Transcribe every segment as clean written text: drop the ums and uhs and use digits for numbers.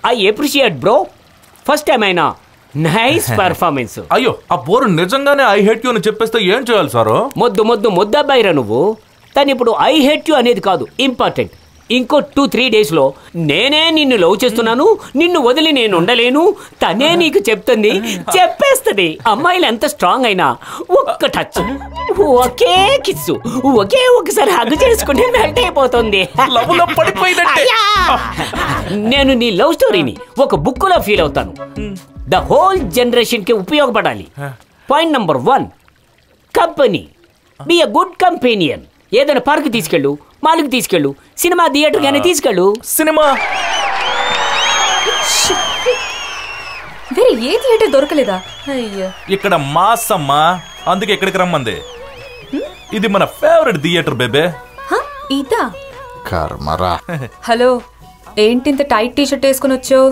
I appreciate bro, first time అయినా nice performance. అయ్యో ఆ పోరు నిజంగానే ఐ హేట్ యు అని చెప్పేస్తే ఏం చేయాలి సారు? ముద్దబ్బాయిరా నువ్వు. తను ఇప్పుడు ఐ హేట్ యు అనేది కాదు ఇంపార్టెంట్. ఇంకో 2-3 డేస్లో నేనే నిన్ను లవ్ చేస్తున్నాను, నిన్ను వదిలి నేను ఉండలేను, తనే నీకు చెప్తుంది, చెప్పేస్తుంది. అమ్మాయిలు ఎంత స్ట్రాంగ్ అయినా ఒక్క టచ్, ఒకే కిస్సు, ఒకసారి హగ్ చేసుకుంటే మెల్ట్ అయిపోతుంది. నేను నీ లవ్ స్టోరీని ఒక బుక్లో ఫీల్ అవుతాను. ద హోల్ జనరేషన్ కి ఉపయోగపడాలి. Point number 1, company. B a good companion. ఏదైనా పార్క్ తీసుకెళ్ళు, మాల్కి తీసుకెళ్ళు, సినిమా థియేటర్ గానే తీసుకెళ్ళు. సినిమా వేరే ఏ థియేటర్ దొరకలేదా? అయ్యో ఇక్కడ మాస్ అమ్మా, అందుకే ఇక్కడికి రమ్మంది. ఇది మన ఫేవరెట్ థియేటర్ బేబే. ఇదా కర్మరా. హలో, ఏంటి ఇంత టైట్ టీ షర్ట్ వేసుకుని వచ్చావు?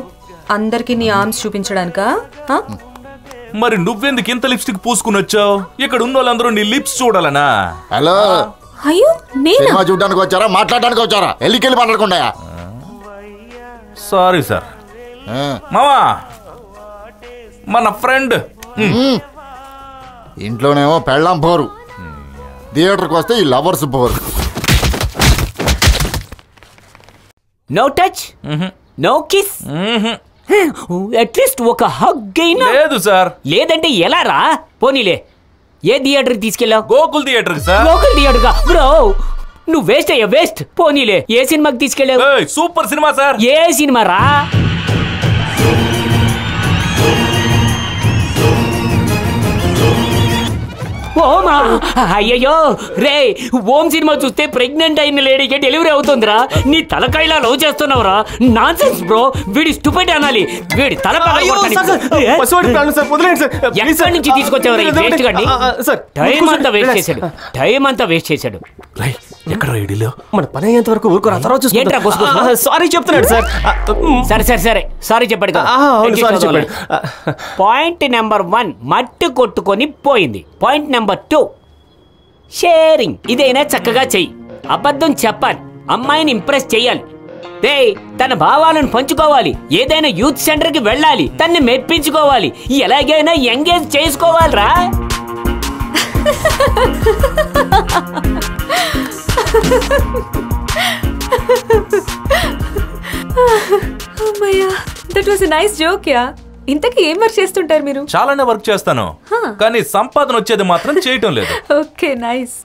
అందరికి నీ ఆర్మ్స్ చూపించడానికా? మరి నువ్వెందుకు ఇంత లిప్స్టిక్ పూసుకుని వచ్చావు? ఇక్కడ ఉన్న వాళ్ళందరూ నీ లిప్స్ చూడాలనా? హలో, అయ్యో నేను చూడడానికి వచ్చారా మాట్లాడడానికి వచ్చారా? వెళ్ళికెళ్ళి మాట్లాడకుండా. Sorry sir. మావా మన ఫ్రెండ్. ఇంట్లోనేమో పెళ్ళాం పోరు, థియేటర్కి వస్తే ఈ లవర్స్ పోరు. No touch, no kiss, at least ఒక హగ్ అయినా లేదు సార్. లేదంటే ఎలా రా? పోనీలే, ఏ థియేటర్ తీసుకెళ్ళావు? Gokul theatre sir. Gokul theatre గా? బ్రో నువ్వు వేస్ట్ అయ్యా, వేస్ట్. పోనీలే, ఏ సినిమాకి తీసుకెళ్ళావు? సూపర్ సినిమా సార్. ఏ సినిమా రా? ఓమా, అయ్యయ్యో రే, ఓం సినిమా చూస్తే ప్రెగ్నెంట్ అయిన లేడీకి డెలివరీ అవుతుందిరా. నీ తలకాయలా లవ్ చేస్తున్నావురా? నాన్సెన్స్ బ్రో, వీడి స్టూపిడ్ అనాలి. వీడి తల ఎక్కడి నుంచి తీసుకొచ్చావురా ఈ వేస్ట్ గాడిని? టైం అంతా వేస్ట్ చేశాడు. ఎక్కడ రైడీలో మన పని అయ్యేంత వరకు ఊరుకోరా, తర్వాత సారీ చెప్తున్నాడు సార్. సారీ చెప్పాడు కదా. పాయింట్ నెంబర్ 1 మట్టి కొట్టుకొని పోయింది. Point number 2 sharing. ఇదైనా చక్కగా చెయ్యి. అబద్ధం చెప్పాలి, అమ్మాయిని ఇంప్రెస్ చెయ్యాలి. తన భావాలను పంచుకోవాలి. ఏదైనా యూత్ సెంటర్ కి వెళ్ళాలి, తన్ని మెప్పించుకోవాలి. ఎలాగైనా ఎంగేజ్ చేసుకోవాలిరా. అమ్మయ్యా, that was a nice joke. Yeah, ఇంతకీ ఏం వర్క్ చేస్తుంటారు మీరు? చాలానే వర్క్ చేస్తాను, కానీ సంపాదన వచ్చేది మాత్రం చేయటం లేదు. Okay, nice.